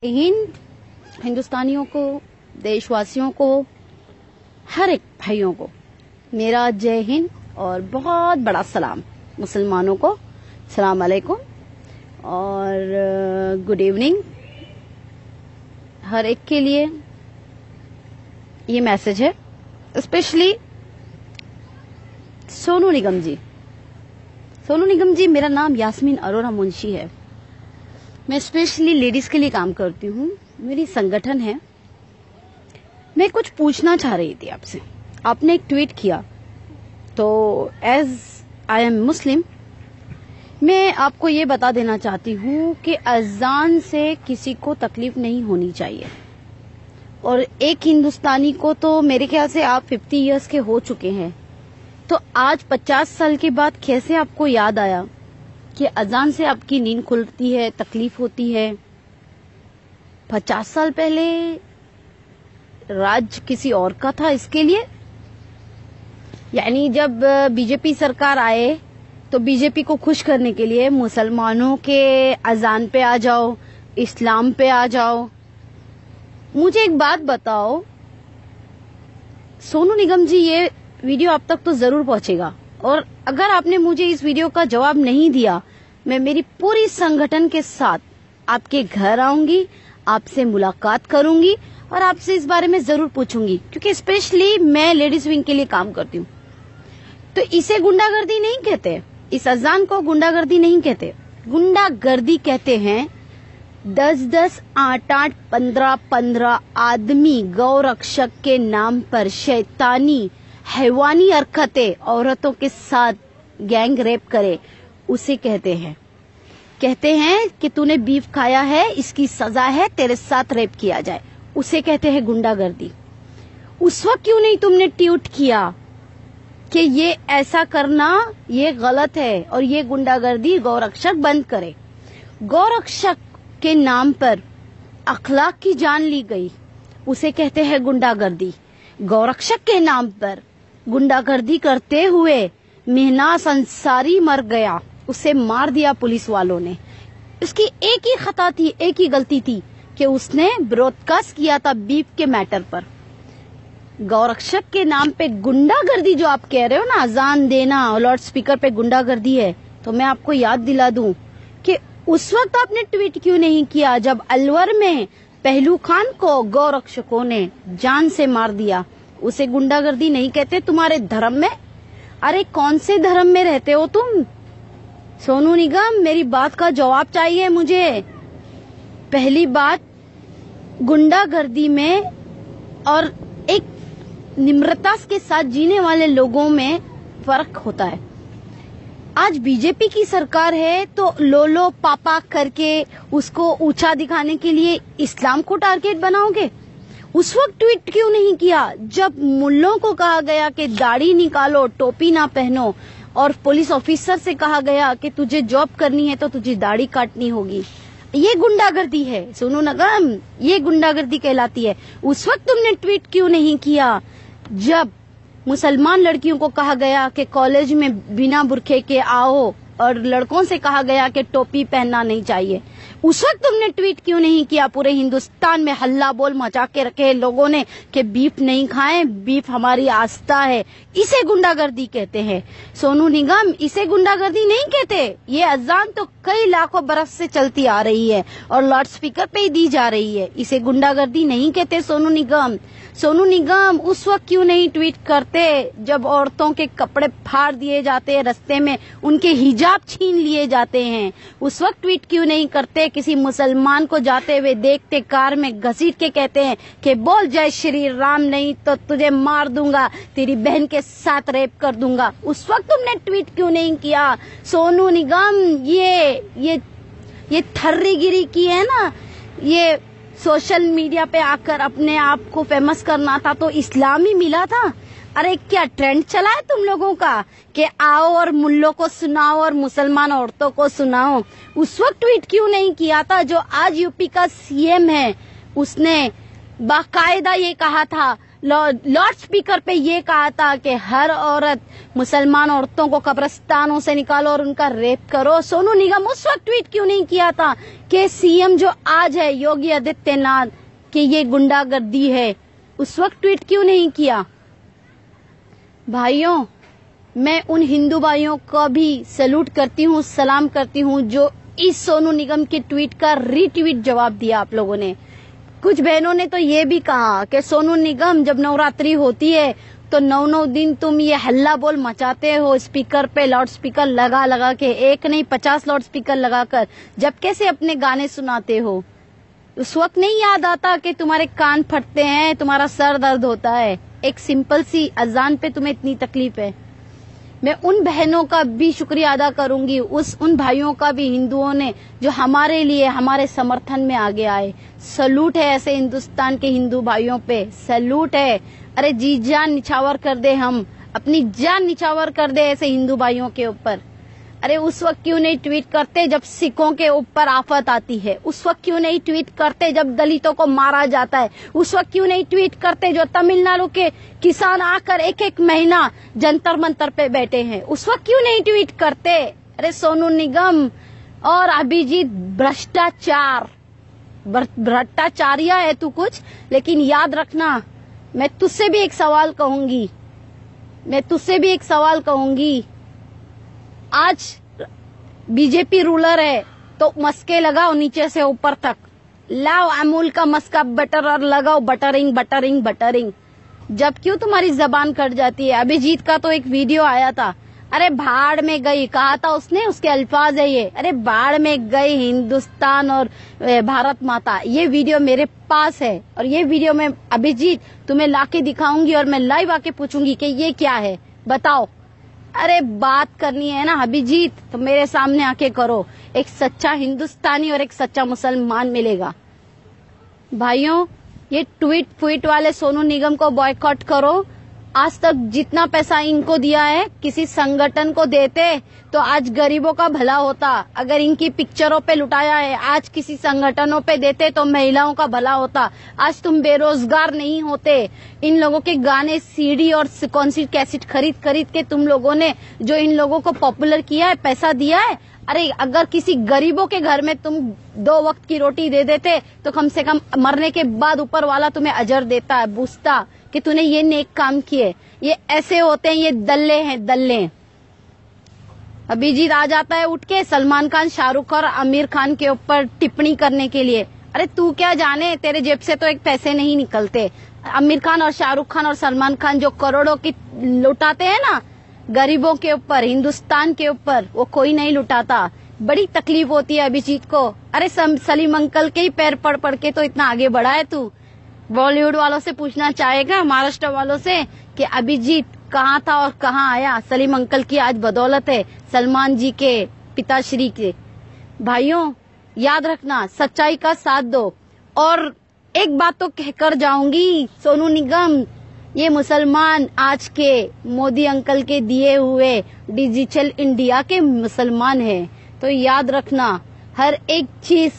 हिंद हिंदुस्तानियों को, देशवासियों को, हर एक भाइयों को मेरा जय हिंद और बहुत बड़ा सलाम। मुसलमानों को सलाम अलैकुम और गुड इवनिंग। हर एक के लिए ये मैसेज है, स्पेशली सोनू निगम जी। सोनू निगम जी, मेरा नाम यास्मीन अरोरा मुंशी है। मैं स्पेशली लेडीज के लिए काम करती हूँ, मेरी संगठन है। मैं कुछ पूछना चाह रही थी आपसे। आपने एक ट्वीट किया, तो एज आई एम मुस्लिम मैं आपको ये बता देना चाहती हूँ कि अजान से किसी को तकलीफ नहीं होनी चाहिए। और एक हिंदुस्तानी को तो मेरे ख्याल से आप 50 इयर्स के हो चुके हैं, तो आज 50 साल के बाद कैसे आपको याद आया कि अजान से आपकी नींद खुलती है, तकलीफ होती है। 50 साल पहले राज किसी और का था इसके लिए। यानी जब बीजेपी सरकार आए तो बीजेपी को खुश करने के लिए मुसलमानों के अजान पे आ जाओ, इस्लाम पे आ जाओ। मुझे एक बात बताओ सोनू निगम जी, ये वीडियो आप तक तो जरूर पहुंचेगा, और अगर आपने मुझे इस वीडियो का जवाब नहीं दिया, मैं मेरी पूरी संगठन के साथ आपके घर आऊंगी, आपसे मुलाकात करूंगी और आपसे इस बारे में जरूर पूछूंगी, क्योंकि स्पेशली मैं लेडीज विंग के लिए काम करती हूँ। तो इसे गुंडागर्दी नहीं कहते, इस अजान को गुंडागर्दी नहीं कहते। गुंडागर्दी कहते हैं 10-10, 8-8, 15-15 आदमी गौरक्षक के नाम पर शैतानी हैवानी हरकतें औरतों के साथ गैंग रेप करे, उसे कहते हैं। कहते हैं कि तूने बीफ खाया है, इसकी सजा है तेरे साथ रेप किया जाए, उसे कहते हैं गुंडागर्दी। उस वक्त क्यों नहीं तुमने ट्वीट किया कि ये ऐसा करना ये गलत है और ये गुंडागर्दी, गौरक्षक बंद करे। गौरक्षक के नाम पर अखलाक की जान ली गई, उसे कहते हैं गुंडागर्दी। गौरक्षक के नाम पर गुंडागर्दी करते हुए मेहनाज अंसारी मर गया, उसे मार दिया पुलिस वालों ने। उसकी एक ही खता थी, एक ही गलती थी कि उसने ब्रॉडकास्ट किया था बीफ के मैटर पर। गौरक्षक के नाम पे गुंडागर्दी जो आप कह रहे हो ना, अजान देना और लाउड स्पीकर पे गुंडागर्दी है, तो मैं आपको याद दिला दूं कि उस वक्त आपने ट्वीट क्यों नहीं किया जब अलवर में पहलू खान को गौरक्षकों ने जान से मार दिया। उसे गुंडागर्दी नहीं कहते तुम्हारे धर्म में। अरे कौन से धर्म में रहते हो तुम? सोनू निगम, मेरी बात का जवाब चाहिए मुझे। पहली बात, गुंडागर्दी में और एक निम्रता के साथ जीने वाले लोगों में फर्क होता है। आज बीजेपी की सरकार है तो लोलो पापा करके उसको ऊंचा दिखाने के लिए इस्लाम को टारगेट बनाओगे। उस वक्त ट्वीट क्यों नहीं किया जब मुल्लों को कहा गया कि दाढ़ी निकालो, टोपी ना पहनो, और पुलिस ऑफिसर से कहा गया कि तुझे जॉब करनी है तो तुझे दाढ़ी काटनी होगी। ये गुंडागर्दी है सोनू निगम, ये गुंडागर्दी कहलाती है। उस वक्त तुमने ट्वीट क्यों नहीं किया जब मुसलमान लड़कियों को कहा गया कि कॉलेज में बिना बुरखे के आओ और लड़कों से कहा गया कि टोपी पहनना नहीं चाहिए? उस वक्त तुमने ट्वीट क्यों नहीं किया? पूरे हिंदुस्तान में हल्ला बोल मचा के रखे लोगों ने कि बीफ नहीं खाएं, बीफ हमारी आस्था है। इसे गुंडागर्दी कहते हैं सोनू निगम, इसे गुंडागर्दी नहीं कहते। ये अजान तो कई लाखों बरस से चलती आ रही है और लाउड स्पीकर पे ही दी जा रही है, इसे गुंडागर्दी नहीं कहते सोनू निगम। सोनू निगम, उस वक्त क्यों नहीं ट्वीट करते जब औरतों के कपड़े फाड़ दिए जाते हैं, रास्ते में उनके हिजाब छीन लिए जाते हैं? उस वक्त ट्वीट क्यों नहीं करते? किसी मुसलमान को जाते हुए देखते कार में घसीट के कहते हैं कि बोल जय श्री राम, नहीं तो तुझे मार दूंगा, तेरी बहन के साथ रेप कर दूंगा। उस वक्त तुमने ट्वीट क्यों नहीं किया सोनू निगम? ये थर्रीगिरी की है ना, ये सोशल मीडिया पे आकर अपने आप को फेमस करना था तो इस्लाम ही मिला था। अरे क्या ट्रेंड चला है तुम लोगों का कि आओ और मुल्लों को सुनाओ और मुसलमान औरतों को सुनाओ? उस वक्त ट्वीट क्यों नहीं किया था जो आज यूपी का सीएम है? उसने बाकायदा ये कहा था लाउड स्पीकर पे ये कहा था कि हर औरत मुसलमान औरतों को कब्रिस्तानों से निकालो और उनका रेप करो। सोनू निगम उस वक्त ट्वीट क्यों नहीं किया था कि सीएम जो आज है योगी आदित्यनाथ कि ये गुंडागर्दी है? उस वक्त ट्वीट क्यों नहीं किया? भाइयों, मैं उन हिंदू भाइयों को भी सैल्यूट करती हूँ, सलाम करती हूँ जो इस सोनू निगम के ट्वीट का रीट्वीट जवाब दिया आप लोगों ने। कुछ बहनों ने तो ये भी कहा कि सोनू निगम जब नवरात्रि होती है तो 9 दिन तुम ये हल्ला बोल मचाते हो स्पीकर पे, लाउड स्पीकर लगा लगा के, एक नहीं 50 लाउड स्पीकर लगाकर, जब कैसे अपने गाने सुनाते हो। उस वक्त नहीं याद आता कि तुम्हारे कान फटते हैं, तुम्हारा सर दर्द होता है, एक सिंपल सी अजान पे तुम्हें इतनी तकलीफ है। मैं उन बहनों का भी शुक्रिया अदा करूंगी, उन भाइयों का भी, हिंदुओं ने जो हमारे लिए हमारे समर्थन में आगे आए। सैल्यूट है ऐसे हिंदुस्तान के हिंदू भाइयों पे, सैल्यूट है। अरे जी जान निछावर कर दे, हम अपनी जान निछावर कर दे ऐसे हिंदू भाइयों के ऊपर। अरे उस वक्त क्यों नहीं ट्वीट करते जब सिखों के ऊपर आफत आती है? उस वक्त क्यों नहीं ट्वीट करते जब दलितों को मारा जाता है? उस वक्त क्यों नहीं ट्वीट करते जो तमिलनाडु के किसान आकर एक महीना जंतर मंतर पे बैठे हैं? उस वक्त क्यों नहीं ट्वीट करते? अरे सोनू निगम और अभिजीत, भ्रष्टाचारिया है तू कुछ, लेकिन याद रखना, मैं तुझसे भी एक सवाल कहूंगी। आज बीजेपी रूलर है तो मस्के लगाओ नीचे से ऊपर तक, लाओ अमूल का मस्का बटर और लगाओ बटरिंग बटरिंग बटरिंग। जब क्यों तुम्हारी जबान कट जाती है? अभिजीत का तो एक वीडियो आया था, अरे भाड़ में गई कहा था उसने, उसके अल्फाज है ये, अरे भाड़ में गई हिंदुस्तान और भारत माता। ये वीडियो मेरे पास है और ये वीडियो मैं अभिजीत तुम्हें लाके दिखाऊंगी और मैं लाइव आके पूछूंगी कि ये क्या है, बताओ। अरे बात करनी है ना अभिजीत तो मेरे सामने आके करो, एक सच्चा हिंदुस्तानी और एक सच्चा मुसलमान मिलेगा। भाइयों, ये ट्वीट वाले सोनू निगम को बॉयकॉट करो। आज तक जितना पैसा इनको दिया है किसी संगठन को देते तो आज गरीबों का भला होता। अगर इनकी पिक्चरों पे लुटाया है आज किसी संगठनों पे देते तो महिलाओं का भला होता। आज तुम बेरोजगार नहीं होते। इन लोगों के गाने सीडी और कौन सी कैसेट खरीद के तुम लोगों ने जो इन लोगों को पॉपुलर किया है, पैसा दिया है। अरे अगर किसी गरीबों के घर में तुम 2 वक्त की रोटी दे देते तो कम से कम मरने के बाद ऊपर वाला तुम्हें अजर देता है, पूछता कि तूने ये नेक काम किए। ये ऐसे होते हैं, ये दल्ले हैं, दल्ले। अभिजीत आ जाता है उठ के सलमान खान, शाहरुख और आमिर खान के ऊपर टिप्पणी करने के लिए। अरे तू क्या जाने, तेरे जेब से तो एक पैसे नहीं निकलते। आमिर खान और शाहरुख खान और सलमान खान जो करोड़ों की लुटाते हैं ना गरीबों के ऊपर, हिंदुस्तान के ऊपर, वो कोई नहीं लुटाता। बड़ी तकलीफ होती है अभिजीत को। अरे सलीम अंकल के ही पैर पड़ के तो इतना आगे बढ़ा है तू। बॉलीवुड वालों से पूछना चाहेगा, महाराष्ट्र वालों से, कि अभिजीत कहाँ था और कहाँ आया? सलीम अंकल की आज बदौलत है, सलमान जी के पिताश्री के। भाइयों याद रखना, सच्चाई का साथ दो। और एक बात तो कहकर जाऊंगी, सोनू निगम ये मुसलमान आज के मोदी अंकल के दिए हुए डिजिटल इंडिया के मुसलमान हैं। तो याद रखना, हर एक चीज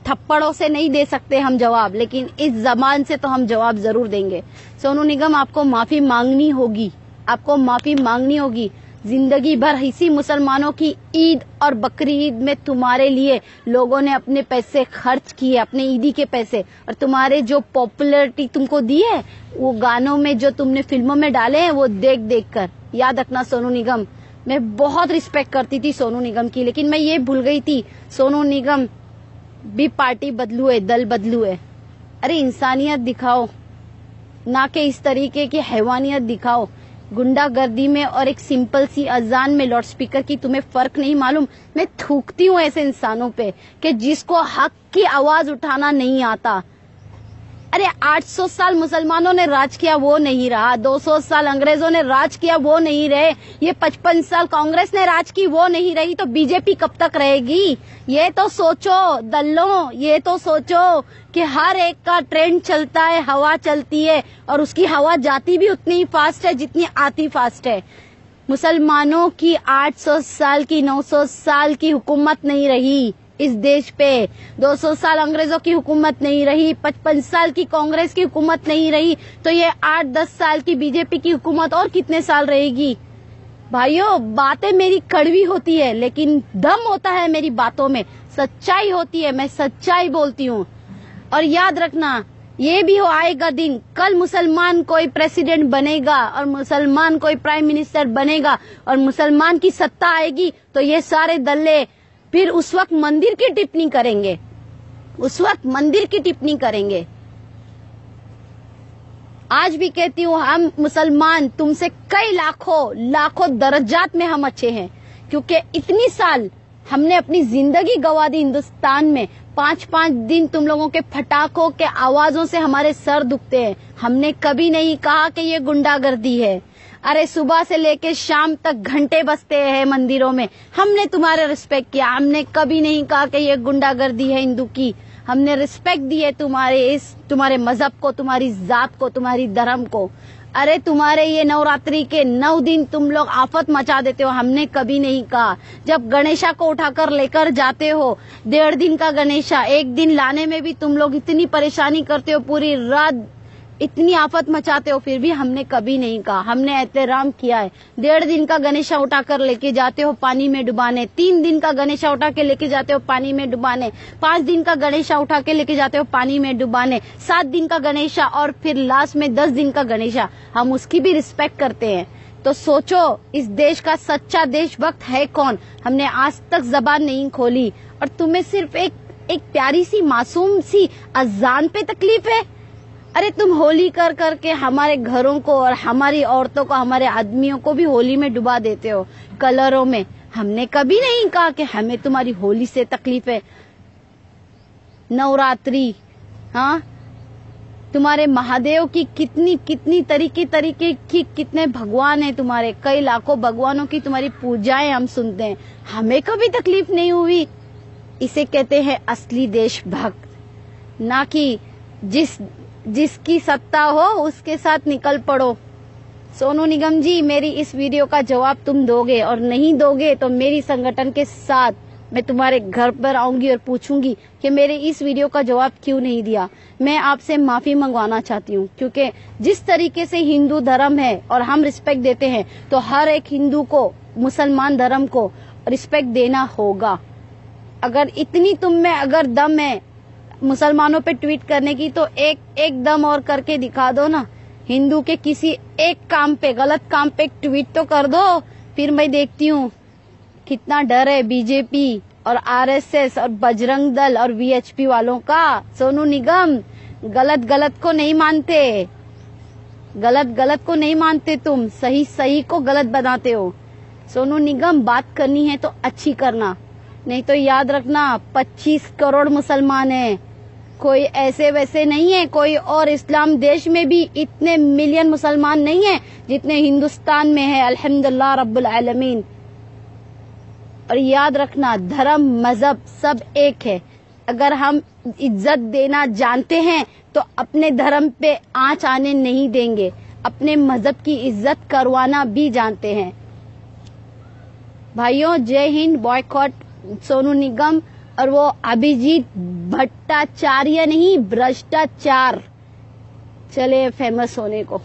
थप्पड़ों से नहीं दे सकते हम जवाब, लेकिन इस जबान से तो हम जवाब जरूर देंगे। सोनू निगम आपको माफी मांगनी होगी, आपको माफी मांगनी होगी। जिंदगी भर इसी मुसलमानों की ईद और बकरी ईद में तुम्हारे लिए लोगों ने अपने पैसे खर्च किए, अपने ईदी के पैसे, और तुम्हारे जो पॉपुलैरिटी तुमको दी है वो गानों में जो तुमने फिल्मों में डाले हैं वो देख देख कर। याद रखना सोनू निगम, मैं बहुत रिस्पेक्ट करती थी सोनू निगम की, लेकिन मैं ये भूल गई थी सोनू निगम भी पार्टी बदलू है, दल बदलू है। अरे इंसानियत दिखाओ, ना कि इस तरीके की हैवानियत दिखाओ। गुंडागर्दी में और एक सिंपल सी अजान में लाउड स्पीकर की तुम्हें फर्क नहीं मालूम। मैं थूकती हूँ ऐसे इंसानों पे कि जिसको हक की आवाज उठाना नहीं आता। अरे 800 साल मुसलमानों ने राज किया वो नहीं रहा, 200 साल अंग्रेजों ने राज किया वो नहीं रहे, ये 55 साल कांग्रेस ने राज की वो नहीं रही, तो बीजेपी कब तक रहेगी? ये तो सोचो दल्लों, ये तो सोचो कि हर एक का ट्रेंड चलता है, हवा चलती है, और उसकी हवा जाती भी उतनी ही फास्ट है जितनी आती फास्ट है। मुसलमानों की 800 साल की 900 साल की हुकूमत नहीं रही, इस देश पे। 200 साल अंग्रेजों की हुकूमत नहीं रही, 55 साल की कांग्रेस की हुकूमत नहीं रही, तो ये 8-10 साल की बीजेपी की हुकूमत और कितने साल रहेगी। भाइयों, बातें मेरी कड़वी होती है, लेकिन दम होता है मेरी बातों में, सच्चाई होती है, मैं सच्चाई बोलती हूँ। और याद रखना, ये भी हो आएगा दिन, कल मुसलमान कोई प्रेसिडेंट बनेगा और मुसलमान कोई प्राइम मिनिस्टर बनेगा और मुसलमान की सत्ता आएगी, तो ये सारे दल्ले फिर उस वक्त मंदिर की टिप्पणी करेंगे, उस वक्त मंदिर की टिप्पणी करेंगे। आज भी कहती हूँ, हम मुसलमान तुमसे कई लाखों दर्जात में हम अच्छे हैं, क्योंकि इतनी साल हमने अपनी जिंदगी गंवा दी हिंदुस्तान में। 5-5 दिन तुम लोगों के फटाकों के आवाजों से हमारे सर दुखते हैं। हमने कभी नहीं कहा कि ये गुंडागर्दी है। अरे सुबह से लेके शाम तक घंटे बजते हैं मंदिरों में, हमने तुम्हारे रिस्पेक्ट किया। हमने कभी नहीं कहा कि ये गुंडागर्दी है हिंदू की। हमने रिस्पेक्ट दी है तुम्हारे मजहब को, तुम्हारी जात को, तुम्हारी धर्म को। अरे तुम्हारे ये नवरात्रि के 9 दिन तुम लोग आफत मचा देते हो, हमने कभी नहीं कहा। जब गणेशा को उठाकर लेकर जाते हो, 1.5 दिन का गणेशा, 1 दिन लाने में भी तुम लोग इतनी परेशानी करते हो, पूरी रात इतनी आफत मचाते हो, फिर भी हमने कभी नहीं कहा। हमने एहतराम किया है। 1.5 दिन का गणेशा उठाकर लेके जाते हो पानी में डुबाने, 3 दिन का गणेशा उठा के लेके जाते हो पानी में डुबाने, 5 दिन का गणेशा उठा के लेके जाते हो पानी में डुबाने, 7 दिन का गणेशा और फिर लास्ट में 10 दिन का गणेशा, हम उसकी भी रिस्पेक्ट करते हैं। तो सोचो, इस देश का सच्चा देशभक्त है कौन? हमने आज तक जबान नहीं खोली, और तुम्हें सिर्फ एक प्यारी सी मासूम सी अजान पे तकलीफ है। अरे तुम होली कर करके हमारे घरों को और हमारी औरतों को, हमारे आदमियों को भी होली में डुबा देते हो, कलरों में। हमने कभी नहीं कहा कि हमें तुम्हारी होली से तकलीफ है। नवरात्रि, हाँ, तुम्हारे महादेव की कितनी तरीके की कितने भगवान हैं तुम्हारे, कई लाखों भगवानों की तुम्हारी पूजाएं हम सुनते हैं, हमें कभी तकलीफ नहीं हुई। इसे कहते हैं असली देशभक्त, ना कि जिसकी सत्ता हो उसके साथ निकल पड़ो। सोनू निगम जी, मेरी इस वीडियो का जवाब तुम दोगे, और नहीं दोगे तो मेरी संगठन के साथ मैं तुम्हारे घर पर आऊंगी और पूछूंगी कि मेरे इस वीडियो का जवाब क्यों नहीं दिया। मैं आपसे माफी मंगवाना चाहती हूँ, क्योंकि जिस तरीके से हिंदू धर्म है और हम रिस्पेक्ट देते हैं, तो हर एक हिंदू को, मुसलमान धर्म को रिस्पेक्ट देना होगा। अगर इतनी तुम में अगर दम है मुसलमानों पे ट्वीट करने की, तो एक दम और करके दिखा दो ना। हिंदू के किसी एक काम पे, गलत काम पे ट्वीट तो कर दो, फिर मैं देखती हूँ कितना डर है बीजेपी और आरएसएस और बजरंग दल और वीएचपी वालों का। सोनू निगम, गलत को नहीं मानते, गलत को नहीं मानते तुम, सही को गलत बनाते हो। सोनू निगम, बात करनी है तो अच्छी करना, नहीं तो याद रखना 25 करोड़ मुसलमान हैं, कोई ऐसे वैसे नहीं है। कोई और इस्लाम देश में भी इतने मिलियन मुसलमान नहीं है जितने हिंदुस्तान में है, अल्हम्दुलिल्लाह रब्बुल आलमीन। और याद रखना, धर्म मजहब सब एक है। अगर हम इज्जत देना जानते हैं तो अपने धर्म पे आंच आने नहीं देंगे, अपने मजहब की इज्जत करवाना भी जानते हैं। भाइयों, जय हिंद। बॉयकॉट सोनू निगम और वो अभिजीत भट्टाचार्य नहीं, भ्रष्टाचार। चले फेमस होने को।